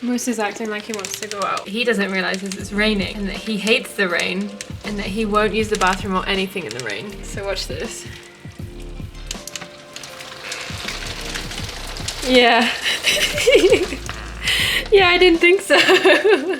Moose is acting like he wants to go out. He doesn't realize it's raining and that he hates the rain and that he won't use the bathroom or anything in the rain. So watch this. Yeah. Yeah, I didn't think so.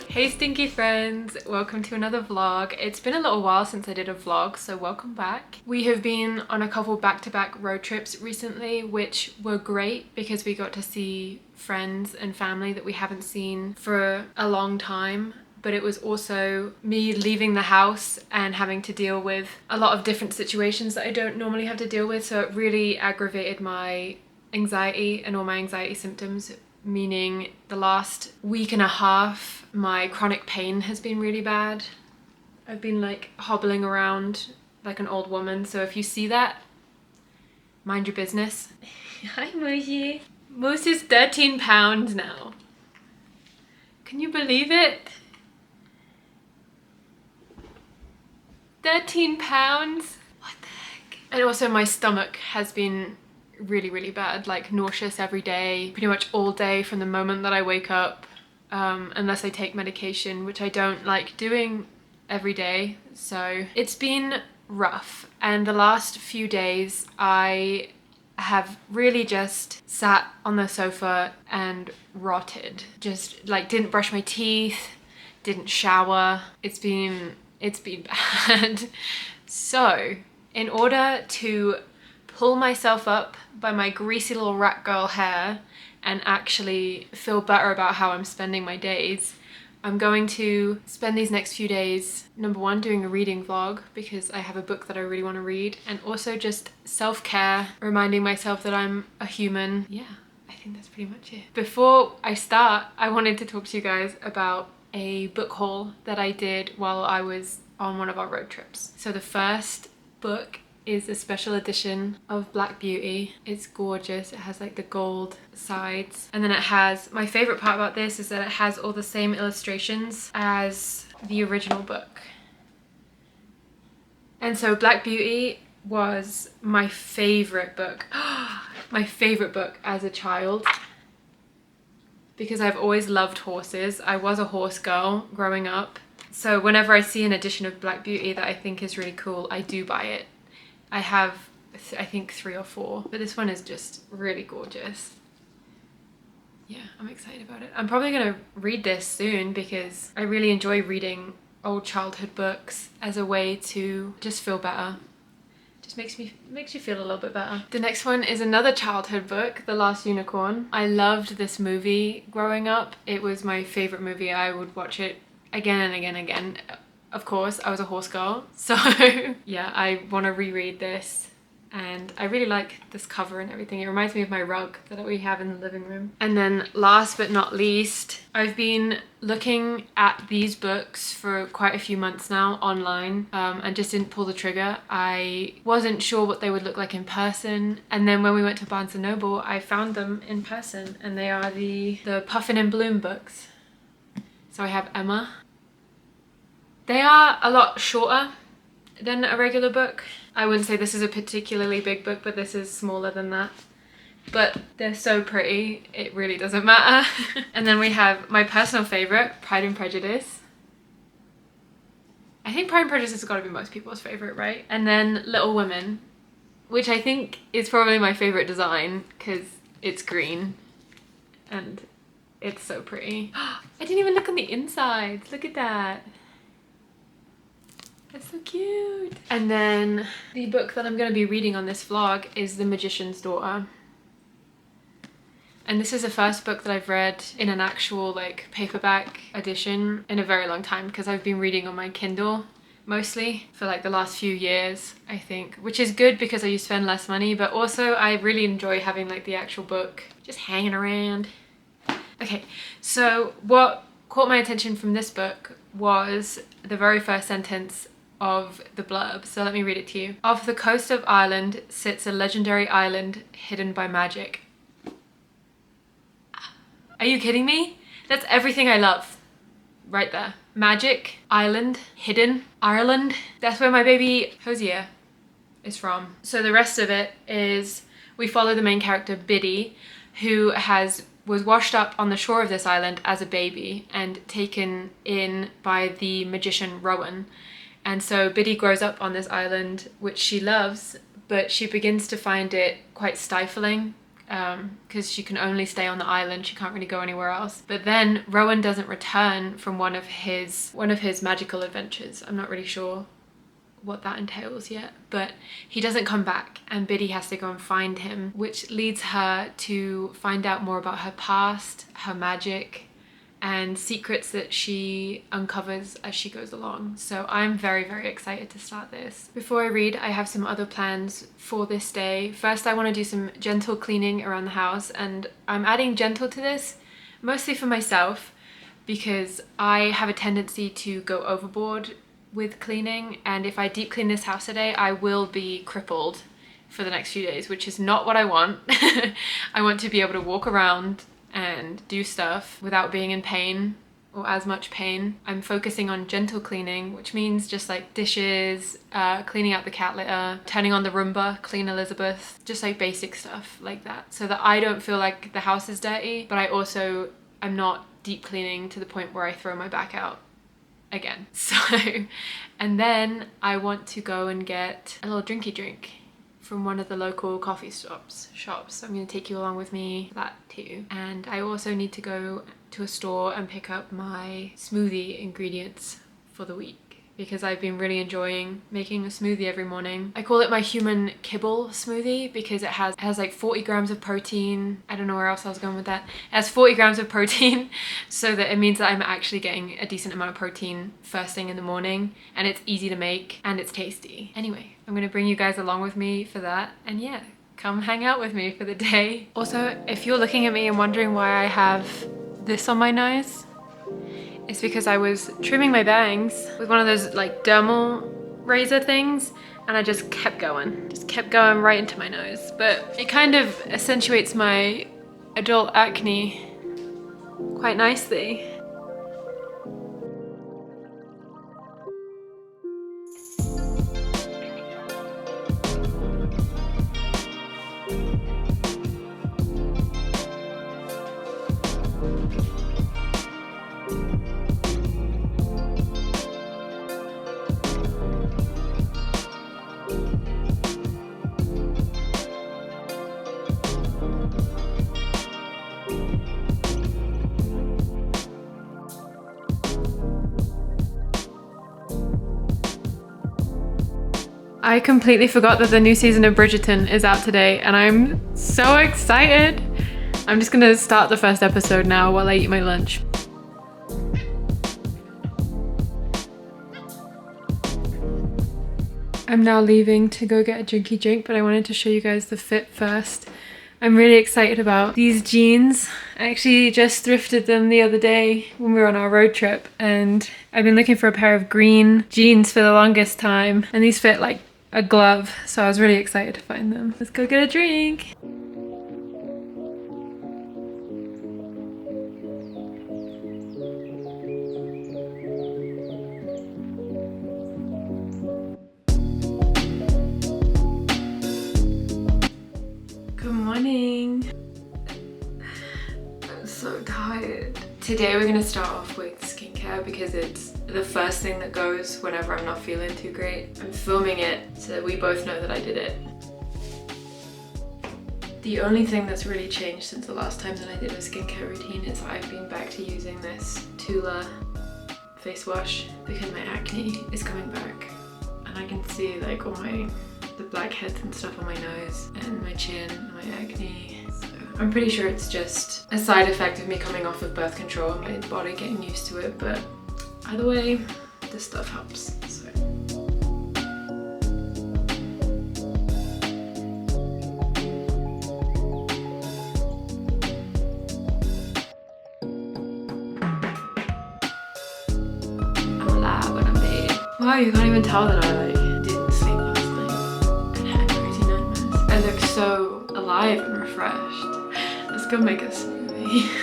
Hey stinky friends, welcome to another vlog. It's been a little while since I did a vlog, so welcome back. We have been on a couple back-to-back road trips recently, which were great because we got to see friends and family that we haven't seen for a long time. But it was also me leaving the house and having to deal with a lot of different situations that I don't normally have to deal with, so it really aggravated my anxiety and all my anxiety symptoms. Meaning the last week and a half, my chronic pain has been really bad. I've been like hobbling around like an old woman. So if you see that, mind your business. Hi Moosey. Moose is 13 pounds now. Can you believe it? 13 pounds? What the heck? And also my stomach has been really bad, like nauseous every day, pretty much all day from the moment that I wake up, unless I take medication, which I don't like doing every day. So it's been rough, and the last few days I have really just sat on the sofa and rotted. Just like didn't brush my teeth, didn't shower. It's been bad. So in order to pull myself up by my greasy little rat girl hair and actually feel better about how I'm spending my days, I'm going to spend these next few days, number one, doing a reading vlog because I have a book that I really want to read, and also just self-care, reminding myself that I'm a human. Yeah, I think that's pretty much it. Before I start, I wanted to talk to you guys about a book haul that I did while I was on one of our road trips. So the first book is a special edition of Black Beauty. It's gorgeous. It has like the gold sides, and then it has, my favorite part about this is that it has all the same illustrations as the original book. And so Black Beauty was my favorite book. My favorite book as a child, because I've always loved horses. I was a horse girl growing up, so whenever I see an edition of Black Beauty that I think is really cool, I do buy it. I have, I think 3 or 4, but this one is just really gorgeous. Yeah, I'm excited about it. I'm probably gonna read this soon because I really enjoy reading old childhood books as a way to just feel better. Just makes you feel a little bit better. The next one is another childhood book, The Last Unicorn. I loved this movie growing up. It was my favorite movie. I would watch it again and again and again. Of course, I was a horse girl, so yeah, I want to reread this, and I really like this cover and everything. It reminds me of my rug that we have in the living room. And then last but not least, I've been looking at these books for quite a few months now online, and just didn't pull the trigger. I wasn't sure what they would look like in person, and then when we went to Barnes & Noble, I found them in person, and they are the Puffin and Bloom books. So I have Emma. They are a lot shorter than a regular book. I wouldn't say this is a particularly big book, but this is smaller than that. But they're so pretty, it really doesn't matter. And then we have my personal favorite, Pride and Prejudice. I think Pride and Prejudice has got to be most people's favorite, right? And then Little Women, which I think is probably my favorite design because it's green and it's so pretty. I didn't even look on the insides, look at that. That's so cute. And then the book that I'm going to be reading on this vlog is The Magician's Daughter. And this is the first book that I've read in an actual like paperback edition in a very long time, because I've been reading on my Kindle mostly for like the last few years, I think, which is good because I spend less money, but also I really enjoy having like the actual book just hanging around. Okay, so what caught my attention from this book was the very first sentence of the blurb, so let me read it to you. Off the coast of Ireland sits a legendary island hidden by magic. Are you kidding me? That's everything I love right there. Magic, island, hidden, Ireland. That's where my baby Hosier is from. So the rest of it is we follow the main character Biddy, who has was washed up on the shore of this island as a baby and taken in by the magician Rowan. And so Biddy grows up on this island, which she loves, but she begins to find it quite stifling because she can only stay on the island. She can't really go anywhere else. But then Rowan doesn't return from one of his magical adventures. I'm not really sure what that entails yet, but he doesn't come back and Biddy has to go and find him, which leads her to find out more about her past, her magic, and secrets that she uncovers as she goes along. So I'm very, very excited to start this. Before I read, I have some other plans for this day. First, I want to do some gentle cleaning around the house, and I'm adding gentle to this mostly for myself because I have a tendency to go overboard with cleaning, and if I deep clean this house today, I will be crippled for the next few days, which is not what I want. I want to be able to walk around and do stuff without being in pain or as much pain. I'm focusing on gentle cleaning, which means just like dishes, cleaning out the cat litter, turning on the Roomba, clean Elizabeth, just like basic stuff like that, so that I don't feel like the house is dirty, but I also am not deep cleaning to the point where I throw my back out again. So, and then I want to go and get a little drinky drink from one of the local coffee shops. So I'm going to take you along with me for that too. And I also need to go to a store and pick up my smoothie ingredients for the week, because I've been really enjoying making a smoothie every morning. I call it my human kibble smoothie because it has like 40 grams of protein. I don't know where else I was going with that. It has 40 grams of protein, so that it means that I'm actually getting a decent amount of protein first thing in the morning, and it's easy to make and it's tasty. Anyway, I'm gonna bring you guys along with me for that, and yeah, come hang out with me for the day. Also, if you're looking at me and wondering why I have this on my nose, it's because I was trimming my bangs with one of those like dermal razor things, and I just kept going right into my nose. But it kind of accentuates my adult acne quite nicely. I completely forgot that the new season of Bridgerton is out today, and I'm so excited. I'm just gonna start the first episode now while I eat my lunch. I'm now leaving to go get a drinky drink, but I wanted to show you guys the fit first. I'm really excited about these jeans. I actually just thrifted them the other day when we were on our road trip, and I've been looking for a pair of green jeans for the longest time, and these fit like a glove, so I was really excited to find them. Let's go get a drink. Good morning. I'm so tired. Today we're gonna start off with skincare because it's the first thing that goes whenever I'm not feeling too great. I'm filming it so that we both know that I did it. The only thing that's really changed since the last time that I did a skincare routine is I've been back to using this Tula face wash because my acne is coming back, and I can see like all the blackheads and stuff on my nose and my chin and my acne. So I'm pretty sure it's just a side effect of me coming off of birth control and my body getting used to it, but either way, this stuff helps. So. I'm alive and I'm dead. Wow, you can't even tell that I didn't sleep last night and had crazy nightmares. I look so alive and refreshed. Let's go make a smoothie.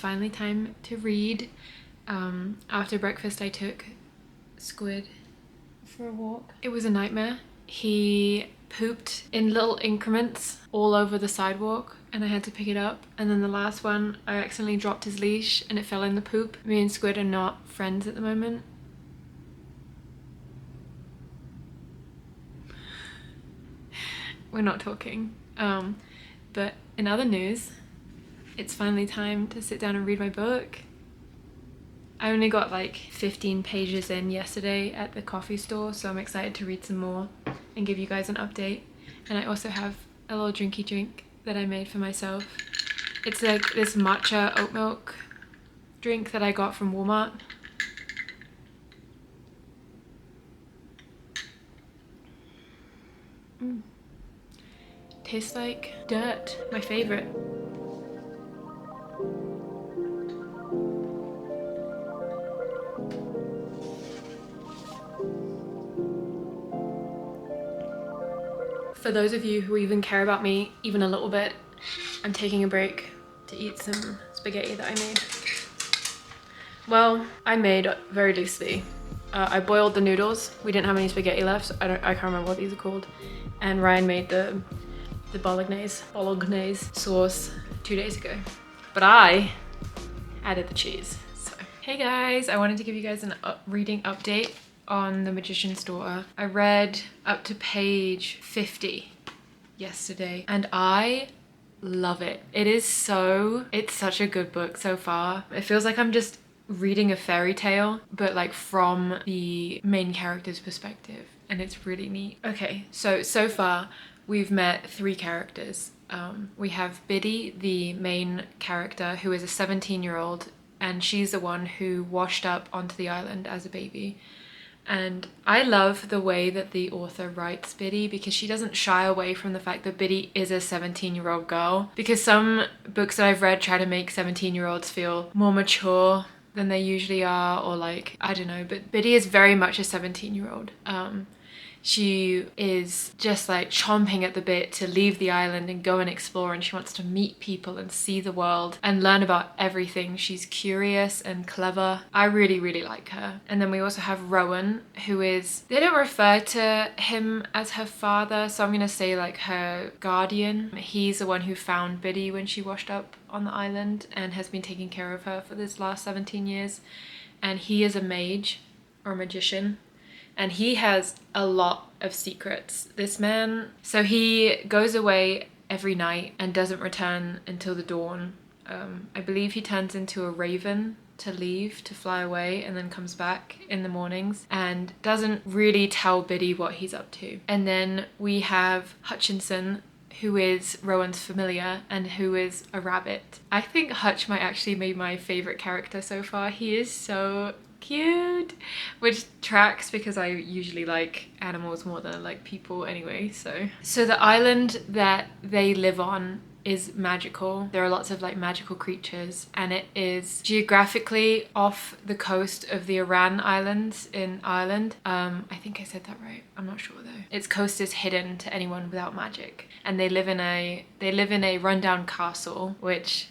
finally time to read. After breakfast I took Squid for a walk. It was a nightmare. He pooped in little increments all over the sidewalk and I had to pick it up, and then the last one I accidentally dropped his leash and it fell in the poop. Me and Squid are not friends at the moment. We're not talking. But in other news, it's finally time to sit down and read my book. I only got like 15 pages in yesterday at the coffee store, so I'm excited to read some more and give you guys an update. And I also have a little drinky drink that I made for myself. It's like this matcha oat milk drink that I got from Walmart. Tastes like dirt, my favorite. For those of you who even care about me even a little bit, I'm taking a break to eat some spaghetti that I made. Well, I made very loosely. I boiled the noodles. We didn't have any spaghetti left, so I can't remember what these are called. And Ryan made the bolognese sauce 2 days ago. But I added the cheese. So, hey guys, I wanted to give you guys an reading update on The Magician's Daughter. I read up to page 50 yesterday and I love it. It's such a good book so far. It feels like I'm just reading a fairy tale, but like from the main character's perspective, and it's really neat. Okay, so far we've met 3 characters. We have Biddy, the main character, who is a 17-year-old, and she's the one who washed up onto the island as a baby. And I love the way that the author writes Biddy, because she doesn't shy away from the fact that Biddy is a 17-year-old girl. Because some books that I've read try to make 17-year-olds feel more mature than they usually are, or like, I don't know, but Biddy is very much a 17-year-old. She is just like chomping at the bit to leave the island and go and explore, and she wants to meet people and see the world and learn about everything. She's curious and clever. I really, really like her. And then we also have Rowan, who is, they don't refer to him as her father, so I'm gonna say like her guardian. He's the one who found Biddy when she washed up on the island and has been taking care of her for this last 17 years. And he is a mage or a magician. And he has a lot of secrets, this man. So he goes away every night and doesn't return until the dawn. I believe he turns into a raven to leave, to fly away, and then comes back in the mornings and doesn't really tell Biddy what he's up to. And then we have Hutchinson, who is Rowan's familiar and who is a rabbit. I think Hutch might actually be my favorite character so far. He is so cute, which tracks because I usually like animals more than I like people anyway. So the island that they live on is magical. There are lots of like magical creatures, and it is geographically off the coast of the Aran Islands in Ireland. I think I said that right. I'm not sure though. Its coast is hidden to anyone without magic, and they live in a rundown castle, which,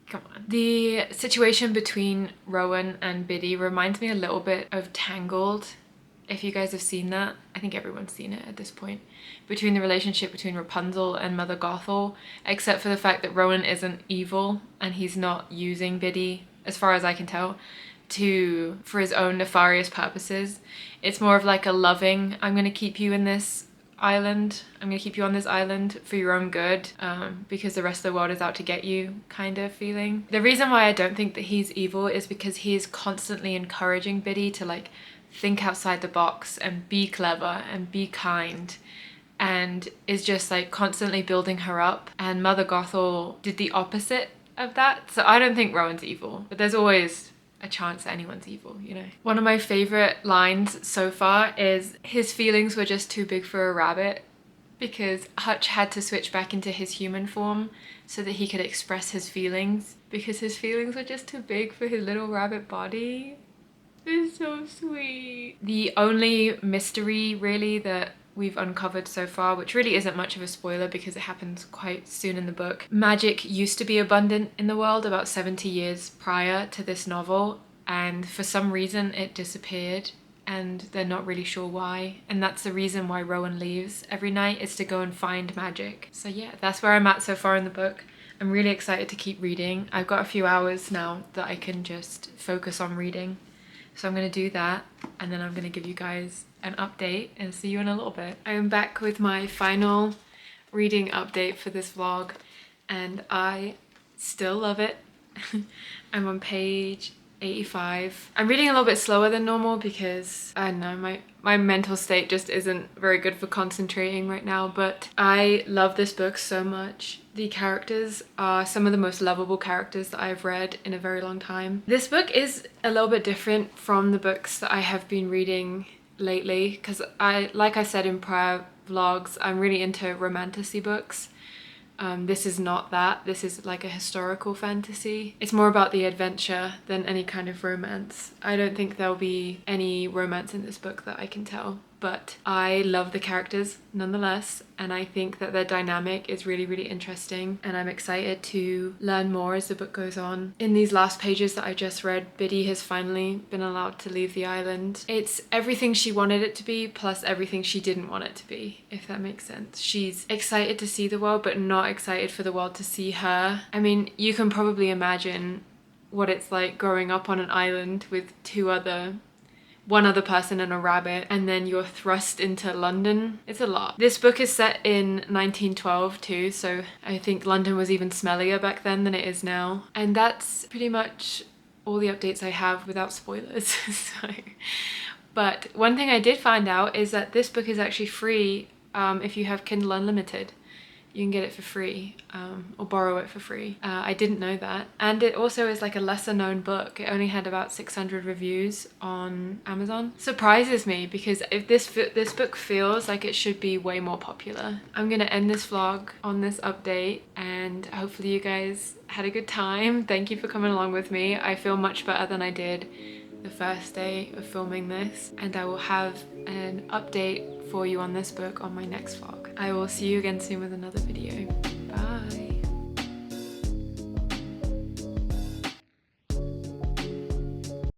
come on. The situation between Rowan and Biddy reminds me a little bit of Tangled, if you guys have seen that. I think everyone's seen it at this point. Between the relationship between Rapunzel and Mother Gothel, except for the fact that Rowan isn't evil and he's not using Biddy, as far as I can tell, for his own nefarious purposes. It's more of like a loving, I'm gonna keep you in this island, I'm gonna keep you on this island for your own good, because the rest of the world is out to get you kind of feeling. The reason why I don't think that he's evil is because he is constantly encouraging Biddy to like think outside the box and be clever and be kind, and is just like constantly building her up. And Mother Gothel did the opposite of that. So I don't think Rowan's evil, but there's always a chance that anyone's evil, you know. One of my favorite lines so far is, his feelings were just too big for a rabbit, because Hutch had to switch back into his human form so that he could express his feelings, because his feelings were just too big for his little rabbit body. It's so sweet. The only mystery really that we've uncovered so far, which really isn't much of a spoiler because it happens quite soon in the book. Magic used to be abundant in the world about 70 years prior to this novel, and for some reason it disappeared, and they're not really sure why. And that's the reason why Rowan leaves every night, is to go and find magic. So yeah, that's where I'm at so far in the book. I'm really excited to keep reading. I've got a few hours now that I can just focus on reading. So I'm going to do that, and then I'm going to give you guys an update and see you in a little bit. I am back with my final reading update for this vlog, and I still love it. I'm on page 85. I'm reading a little bit slower than normal because I don't know, my mental state just isn't very good for concentrating right now, but I love this book so much. The characters are some of the most lovable characters that I've read in a very long time. This book is a little bit different from the books that I have been reading lately because like I said in prior vlogs, I'm really into romantasy books. This is not that. This is like a historical fantasy. It's more about the adventure than any kind of romance. I don't think there'll be any romance in this book that I can tell, but I love the characters nonetheless, and I think that their dynamic is really, really interesting, and I'm excited to learn more as the book goes on. In these last pages that I just read, Biddy has finally been allowed to leave the island. It's everything she wanted it to be, plus everything she didn't want it to be, if that makes sense. She's excited to see the world, but not excited for the world to see her. I mean, you can probably imagine what it's like growing up on an island with one other person and a rabbit, and then you're thrust into London. It's a lot. This book is set in 1912 too, so I think London was even smellier back then than it is now. And that's pretty much all the updates I have without spoilers. But one thing I did find out is that this book is actually free if you have Kindle Unlimited. You can get it for free, or borrow it for free. I didn't know that. And it also is like a lesser known book. It only had about 600 reviews on Amazon. Surprises me because if this book feels like it should be way more popular. I'm gonna end this vlog on this update, and hopefully you guys had a good time. Thank you for coming along with me. I feel much better than I did the first day of filming this, and I will have an update for you on this book on my next vlog. I will see you again soon with another video.